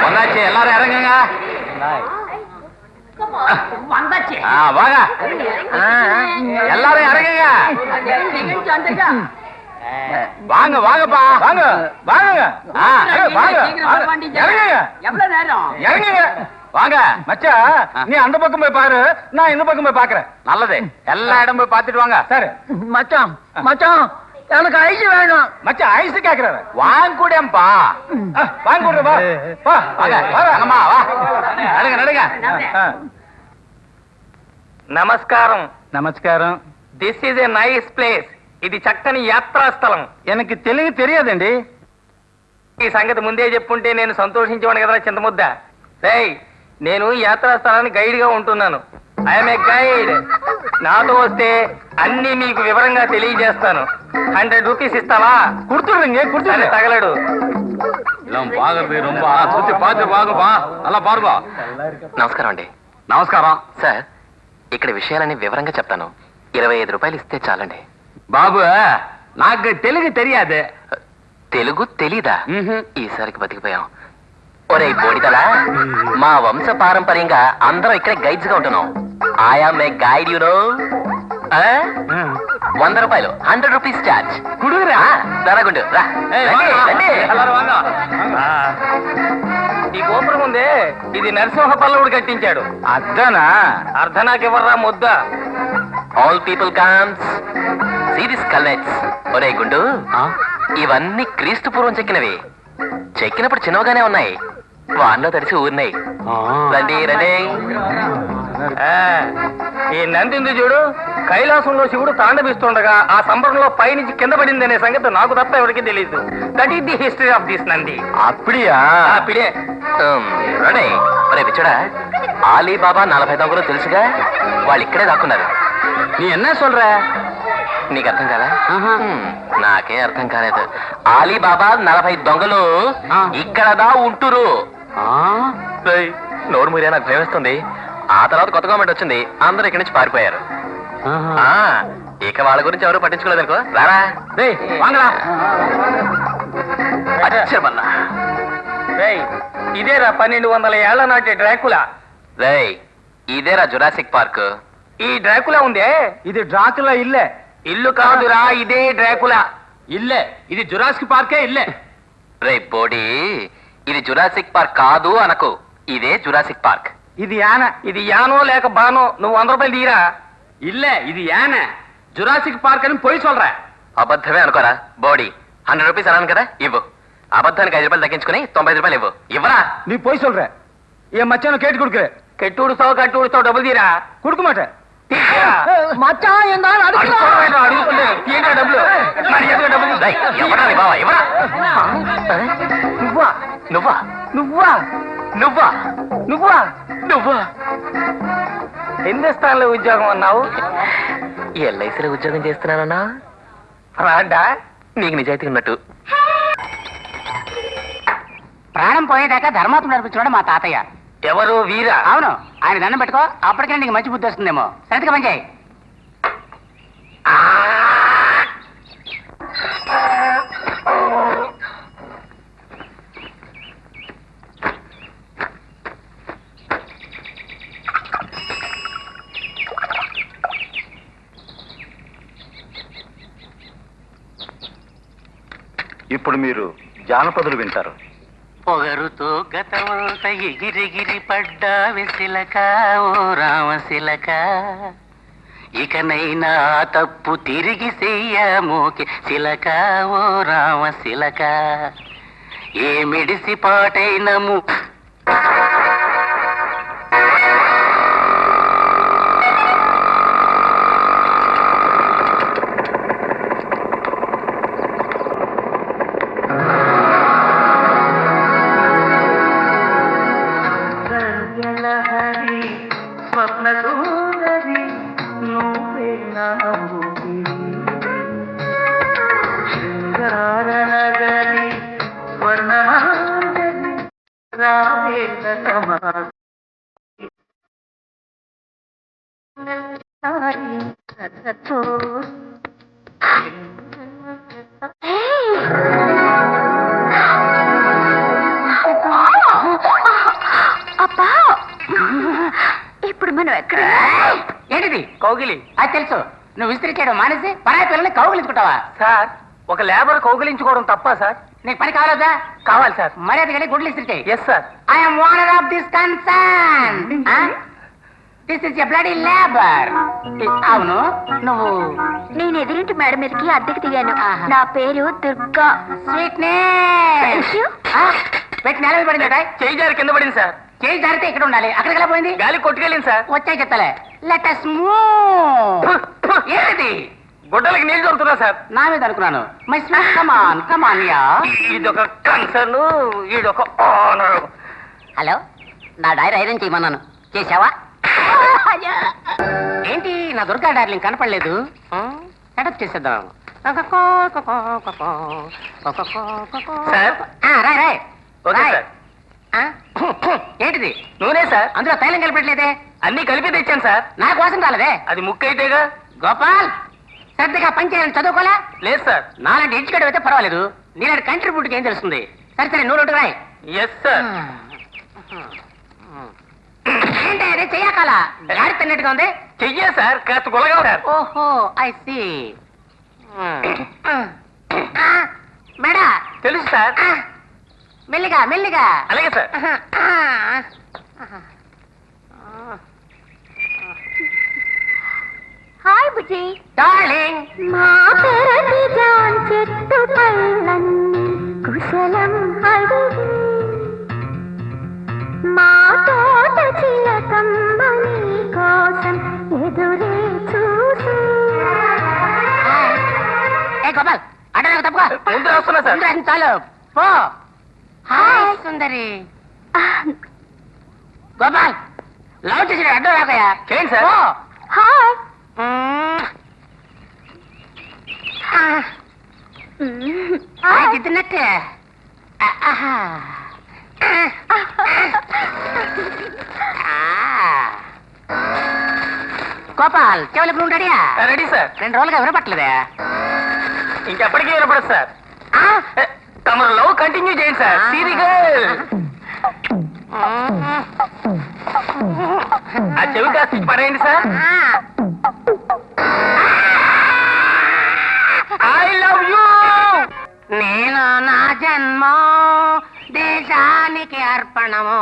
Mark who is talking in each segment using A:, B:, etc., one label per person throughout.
A: வந்தாச்சு, எல்லாரும் இறங்குங்க.
B: வந்தாச்சு,
A: வாங்க எல்லாரும் இறங்குங்க. வாங்க வாங்கப்பா, வாங்க வாங்க வாங்க இறங்குங்க.
B: எவ்வளவு நேரம்?
A: இறங்குங்க. வாங்க மச்சா, நீ அந்த பக்கம் போய் பாரு, நான் இந்த பக்கம் போய் பாக்குறேன். நல்லது, எல்லா இடம் போய் பாத்துட்டு வாங்க. சரி
B: மச்சான், மச்சான் எனக்கு ஐஸ் வேணும்.
A: மச்சா ஐஸ் கேக்குறாரு, வாங்க கூடப்பா. வாங்க கூட வா வா வாங்க வாங்கம்மா வா. நடுங்க நடுங்க.
C: నమస్కారం.
A: నమస్కారం.
C: This is a nice place. ఇది చక్కని యాత్రా స్థలం.
A: எனக்கு తెలుగు తెలియదండి.
C: ఈ సంగతి ముందే చెప్పుంటే నేను సంతోషించేవాడు కదా చింతముద్ద. రేయ్, నేను యాత్రా స్థలానికి గైడ్ గా ఉంటున్నాను. I'm a guide. నాతో వస్తే అన్ని మీకు వివరంగా తెలియజేస్తాను. 100 రూపీస్ ఇస్తావా?
A: కుడుతుర్రుంగే కుడుతుర్రు
C: తగలడు.
D: నమస్కారం అండి.
A: నమస్కారం
D: సార్, ఇక్కడ విషయాలని వివరంగా చెప్తాను. 25 రూపాయలు ఇస్తే చాలండి.
A: బాబు, నాకు తెలుగు తెలియదు.
D: తెలుగు తెలీదా? ఈసారికి బతికిపోయాం. ఒరే బోడిదలా, మా వంశ పారంపర్యంగా అందరం ఇక్కడ గైడ్స్ గా ఉంటున్నాం. I'm a guide, you know. 100 రూపాయలు, 100 రూపీస్ చార్జ్.
A: కుడుగురా
D: దరగుండు రా.
C: ఈ గోపురం ఉందే, ఇది నరసింహ పల్లవుడు కట్టించాడు.
A: అద్దనా?
C: అర్ధనాకివ్వర్రా ముద్ద.
D: All people comes see this కల్నెట్స్. ఒరే గుండు, ఇవన్నీ క్రీస్తు పూర్వం చెక్కినవి. చెక్కినప్పుడు చిన్నగానే ఉన్నాయి, వాన్లో తడిసి ఊరినాయి. రండి రండి.
C: ఈ నంది ఉంది చూడు, కైలాసంలో శివుడు తాండవిస్తుండగా ఆ సంబరంలో పైనుంచి కింద పడింది అనే సంగతి నాకు తప్ప ఎవరికి తెలియదు. That is the history of this Nandi.
A: అప్పుడియా?
C: అప్పుడే.
D: రండి. ఒరే పిచ్చడా, ఆలీబాబా 40 దొంగలు తెలుసుగా, వాళ్ళు ఇక్కడే దాక్కున్నారు.
A: నీ ఎన్న సొల్ற?
D: నీకు అర్థం కాదా? నాకే అర్థం కాలేదు. ఆలీబాబా 40 దొంగలు ఇక్కడదా ఉంటురు. నోరు మీరే, నాకు భయం వేస్తుంది. ఆ తర్వాత కొత్త గవర్నమెంట్ వచ్చింది, అందరూ ఇక్కడి నుంచి పారిపోయారు. ఇక వాళ్ళ గురించి ఎవరు పట్టించుకోలేదు అనుకో. రారా
A: వాంగరా.
D: అచ్చమన్నా.
C: ఇదేరా 1200 ఏళ్ల నాటి డ్రాకులా.
D: రేయ్, ఇదేరా జురాసిక్ పార్క్.
C: ఈ డ్రాకులా ఉందే,
A: ఇది డ్రాకులా ఇల్లే.
C: ఇల్లు కాదురా, ఇదే డ్రాకులా
A: ఇల్లే. ఇది జురాసిక్ పార్కే ఇల్లే.
D: రే బోడి, ఇది జురాసిక్ పార్క్ కాదు అనకు, ఇదే జురాసిక్ పార్క్.
A: ఇది యాన.
C: ఇది యానో లేక బానో, నువ్వు 100 రూపాయలు తీరా.
A: ఇల్లే, ఇది యాన. జురాసిక్ పార్క్ అని పోయి సొల్ற.
D: అబద్ధమే అనుకోరా బోడి. 100 రూపీస్ అన్నాను కదా, ఇవ్వు. అబద్ధానికి 5 రూపాయలు తగ్గించుకుని 95 రూపాయలు ఇవ్వు. ఇవ్వరా?
A: நீ போய் சொல்ற. என் மச்சான கேட்டு கொடுக்குற.
C: కట్టి ఉడుస్తావు, కట్టి ఉడుస్తావు, డబ్బులు తీరా.
A: கொடுக்க மாட்டேன்.
B: మచ్చాన్ ఎందాలు అడుగుతా.
C: డబ్బులు
D: ఎవరా బావా, ఎవరా?
C: నువ్వా
D: నువ్వా
C: నువ్వా
D: నువ్వా
C: నువ్వా
D: నువ్వా?
C: హిందుస్థాన్ లో ఉద్యోగం అన్నావు,
D: ఎల్ఐసిలో ఉద్యోగం చేస్తున్నానన్నా.
C: రాండా?
D: నీకు నిజాయితీ ఉన్నట్టు.
B: ప్రాణం పోయేదాకా ధర్మాత్మ నడిపించాడు మా తాతయ్య.
C: ఎవరు? వీరా?
B: అవును, ఆయన దండం పెట్టుకో, అప్పటికే నీకు మంచి బుద్ధి వస్తుందేమో. సరిగ్గా పని చేయి.
A: ఇప్పుడు మీరు జానపదులు వింటారు.
B: పొగరుతో గతమంత ఎగిరెగిరి పడ్డా వెసిలక, ఓ రామశిలక, ఇకనైనా తప్పు తిరిగి చెయ్యమోకి శిలక, ఓ రామశిలక, ఏ మిడిసి పాటైనము. ఏంటిది?
C: కౌగిలి.
B: అది తెలుసు. నువ్వు విసిరి చేయడం మానేసి పరాయి పిల్లల్ని కౌగులించుకుంటావా?
C: సార్ ఒక లేబర్ కౌగిలించుకోవడం తప్ప సార్?
B: నీకు పని కావాలదా?
C: కావాలి సార్.
B: మర్యాద కానీ గుడ్లు ఇస్త్రీ చేయి.
C: Yes sir.
B: I'm owner of this concern. This is a bloody labour. అవును, నువ్వు?
E: నేను ఎదురింటి మేడ మీదకి అద్దెకి దిగాను.
B: ఆహా.
E: నా పేరు దుర్గా.
B: Sweet
E: Thank you.
B: పెట్టి నెల మీద పడింది.
C: చేయి జారి కింద పడింది సార్.
B: చేయి జారితే ఇక్కడ ఉండాలి. అక్కడికి ఎలా పోయింది?
C: గాలి కొట్టుకెళ్ళింది సార్.
B: వచ్చాయి చెత్తలే. Let us move. ఏంటిది?
C: గుడ్డలకి నీళ్లు దొరుకుతున్నా సార్.
B: నా మీద అనుకున్నాను. My sweet come on come on yeah.
C: ఇదొక కన్సర్న్, ఇదొక ఆనర్.
B: హలో, నా డైరీ ఐరన్ చేయమన్నాను, చేసావా? ఏంటి నా దుర్గా డార్లింగ్ కనపడలేదు? సెటప్ చేసేద్దాం.
C: Sir.
B: Rai Rai.
C: Okay
B: Rai.
C: Sir.
B: ఏంటిది?
C: నూనె సార్.
B: అందులో తైలం కలిపట్లేదే?
C: అన్ని కలిపి తెచ్చాను సార్.
B: నా కోసం రాలేదే?
C: అది ముక్క అయితేగా.
B: గోపాల్, శ్రద్ధగా పనిచేయాలని చదువుకోలే?
C: లేదు సార్.
B: నాలాంటి ఎడ్యుకేట్ అయితే పర్వాలేదు, నీలాంటి కంట్రిబ్యూట్కి ఏం తెలుస్తుంది? సరే సరే, నూనె రాయ్.
C: Yes sir.
B: ఏంటి అదే చెయ్యాకాల గాడి తిన్నట్టుగా ఉంది?
C: చెయ్యే సార్, కాస్త గులగా సార్.
B: ఓహో, ఐ సీ. మేడా,
C: తెలుసు సార్.
B: మెల్లిగా మెల్లిగా.
C: అలాగే సార్.
E: హాయ్ బుజ్జి.
B: డార్లింగ్.
E: మా పెరటి జాన్ చెట్టు పళ్ళన్నీ కుశలం అడిగి, మా తోట చిలకమ్మ నీ కోసం ఎదురే చూసి.
B: ఏ గోపాల్, అడ్డ తప్పుకో.
C: ముందు వస్తున్నా సార్.
B: ముందు రాసింది చాలు, పో. హాయ్ సుందరి. గోపాల్, లవ్ చేసి అడ్డం రాకయా.
C: చేయండి సార్.
B: పో.
E: హాయ్.
B: తిన్నట్టే. గోపాల్, చెవులు ఇప్పుడు ఉంటాడియా?
C: Ready sir.
B: 2 రోజులుగా వినపట్లేదే.
C: ఇంకెప్పటికీ వినపడదు సార్. తమరు లవ్ కంటిన్యూ చేయండి సార్. సీరియగా ఆ చెవి కాస్త పడేయండి సార్. I love you.
B: నేను నా జన్మ దేశానికి అర్పణము,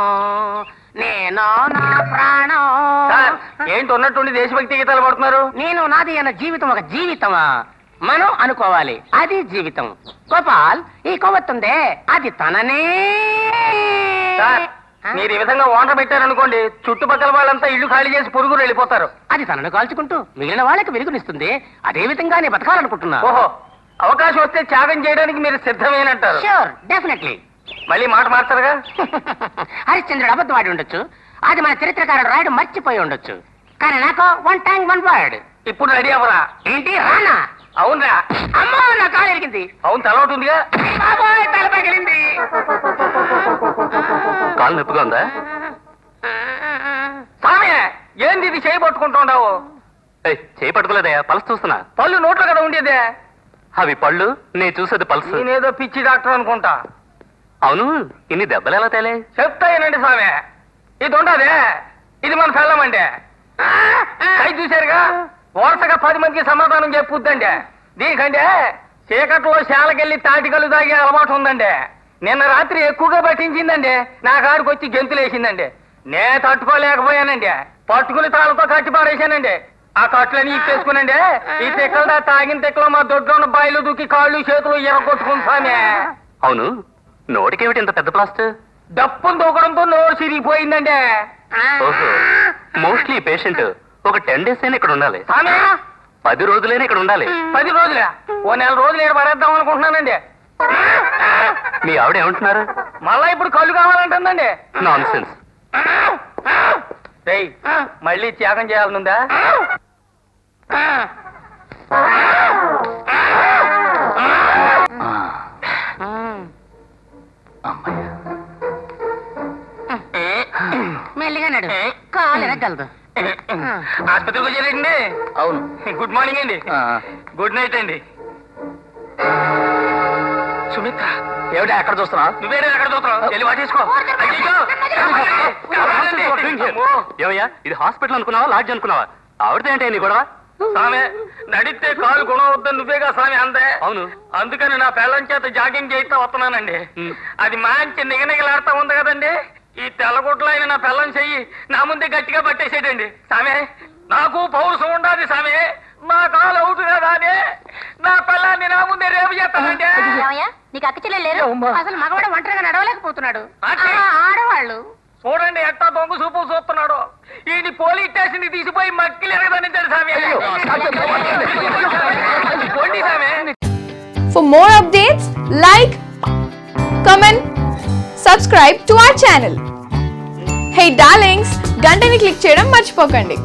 B: నేను నా ప్రాణం.
C: సార్, ఏంటి ఉన్నట్టుండి దేశభక్తి గీతాలు పడుతున్నారు?
B: నేను నాది అన్న జీవితం ఒక జీవితమా? మనం అనుకోవాలి, అది జీవితం. గోపాల్, ఈ కొవ్వొత్తుందే అది తననే.
C: సార్, మీరు ఈ విధంగా ఓనర్ పెట్టారనుకోండి, చుట్టుపక్కల వాళ్ళంతా ఇల్లు ఖాళీ చేసి పురుగురు వెళ్ళిపోతారు.
B: అది తనను కాల్చుకుంటూ మిగిలిన వాళ్ళకి వెలుగునిస్తుంది. అదే విధంగా నేను బతకాలనుకుంటున్నా.
C: ఓహో, అవకాశం వస్తే త్యాగం చేయడానికి మీరు సిద్ధమేనంటారు.
B: Sure, definitely.
C: మళ్ళీ మాట మార్చారుగా.
B: హరిశ్చంద్రుడు అబద్ధవాడి ఉండొచ్చు, అది మన చరిత్రకారుడు రాయడం మర్చిపోయి ఉండొచ్చు. కానీ నాకు 1 టైం 1 వర్డ్.
C: ఇప్పుడు రెడీ అవ్వరా?
B: ఏంటి రానా?
C: అవునరా?
B: అమ్మో, నా కాలు ఎరిగింది.
C: అవును, తల ఉంటుందిగా.
B: బాబోయ్, తల పగిలింది.
D: కాలు నొప్పిగా ఉందా?
C: సామే, ఏంది ఇది చేయి పట్టుకుంటుండవు?
D: చేయి పట్టుకోలేదయ్యా, పల్స్ చూస్తున్నా.
C: పళ్ళు నోట్లో కదా ఉండేదే.
D: అవి పళ్ళు, నేను చూసేది పల్స్.
C: నేనేదో పిచ్చి డాక్టర్ అనుకుంటా.
D: అవును, ఇన్ని దెబ్బలు ఎలా తేలే?
C: చెప్తాయేనండి సామే, ఇది ఉండదే, ఇది మన పెళ్ళమండి. కై చూశారుగా, వరుసగా 10 మందికి సమాధానం చెప్పుద్దండి. దీనికంటే చీకట్లో శాలకెళ్ళి తాటికలు తాగే అలవాటు ఉందండి. నిన్న రాత్రి ఎక్కువగా పట్టించిందండి. నా కాడికి వచ్చి గెంతులేసిందండి. నే తట్టుకోలేకపోయానండి. పట్టుకుని తాళ్ళతో కట్టి పారేశానండి. ఆ కట్లని ఇప్పేసుకునండి. ఈ తిక్కలదా తాగిన తిక్కలో మా దొడ్లో ఉన్న బాయిలు దూకి కాళ్ళు చేతులు ఎరగొట్టుకుంటామే.
D: అవును, నోటికేమిటి ఇంత పెద్ద ప్లాస్టర్?
C: డప్పును దూకడంతో నోరు చిరిగిపోయిందండి.
D: ఓహో, మోస్ట్లీ పేషెంట్ ఒక 10 days అయినా ఇక్కడ ఉండాలి.
C: సామే,
D: 10 రోజులైనా ఇక్కడ ఉండాలి.
C: 10 రోజులా? ఓ 4 రోజులు ఏడు పడేద్దాం అనుకుంటున్నానండి.
D: మీ ఆవిడ ఏమంటున్నారు?
C: మళ్ళా ఇప్పుడు కళ్ళు కావాలంటుందండి.
D: Non sense.
C: రేయ్, మళ్ళీ త్యాగం చేయాలనుందా?
B: మెల్లిగా నడు, కాలు ఎరగలదు.
C: ఆసుపత్రికి వచ్చారండి?
A: అవును.
C: గుడ్ మార్నింగ్ అండి. గుడ్ నైట్ అండి.
A: సుమిత్ర ఏమిటా ఎక్కడ చూస్తున్నావు?
C: నువ్వేరే ఎక్కడ చూస్తున్నావు? వెళ్ళి వాటేసుకో.
A: ఏమయ్యా ఇది హాస్పిటల్ అనుకున్నావా లాడ్జ్ అనుకున్నావా? ఆవిడతో ఏంటి నీ గొడవ?
C: సామె నడితే కాలు గుణవద్దని నువ్వేగా స్వామి అందే.
A: అవును.
C: అందుకని నా పిల్లం చేత జాగింగ్ చేయిస్తా వస్తున్నానండి. అది మంచి నిగనిగలాడుతా ఉంది కదండి. ఈ తెల్లగుడ్లు అయిన నా పిల్లం చెయ్యి నా ముందే గట్టిగా పట్టేసేటండి. సామె నాకు పౌరుషం ఉండాలి సామె. నా కాలు అవుట్ కదా అని నా పిల్లాన్ని నా ముందే రేపు చేస్తానండి.
E: నీకు అక్క చెల్లెలు లేరు?
B: అసలు మగవాడు ఒంటరిగా నడవలేకపోతున్నాడు.
C: అంటే?
B: ఆడవాళ్ళు
C: చూడండి ఎట్టా దొంగ చూపులు చూస్తున్నాడు. ఈ పోలీస్ స్టేషన్ కి తీసిపోయి మక్కిలు ఎరగదనించాడు సామె. పోండి సామె.
F: For more updates, like, comment, subscribe to our channel. Hey darlings, గంటని click చేయడం మర్చిపోకండి.